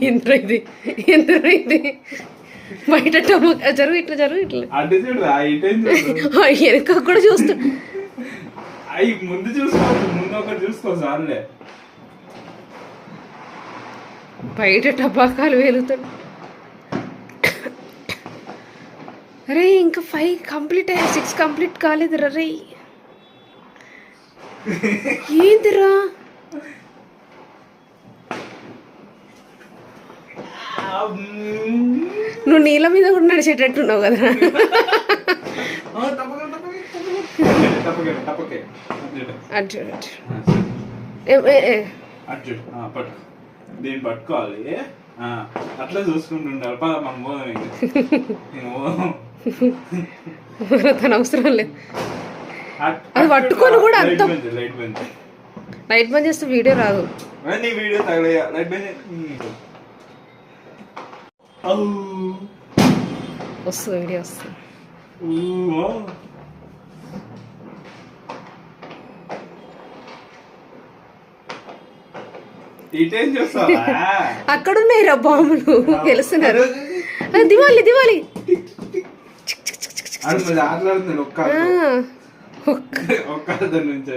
ఎంత ఇది బయట జరుగు ఇట్లా వెనక కూడా చూస్తా. అవి ముందు చూసుకోవచ్చు, ముందు ఒకటి చూసుకో సార్లే. బయట టబాకాలు వేలుతాడు. అరే ఇంకా 5 కంప్లీట్ అయ్యా, 6 కంప్లీట్ కాలేదురా. రే ఏందిరా నువ్వు నీళ్ళ మీద కూడా నడిచేటట్టున్నావు కదా. దీన్ని పట్టుకోవాలి, అట్లా చూసుకుంటుండాలి. పద మనం పోదాం. తన అవసరం లేదు. అది పట్టుకొని కూడా అర్థం. లైట్ బంద్ చేస్తే వీడియో రాదు. వీడియో తగలయ్యా. లైట్ బంద్ వస్తుంది, వీడియో వస్తుంది. అక్కడ ఉన్నాయి రా బాంబులు, తెలుస్తున్నారు. దివాలి ఒక్క నుంచి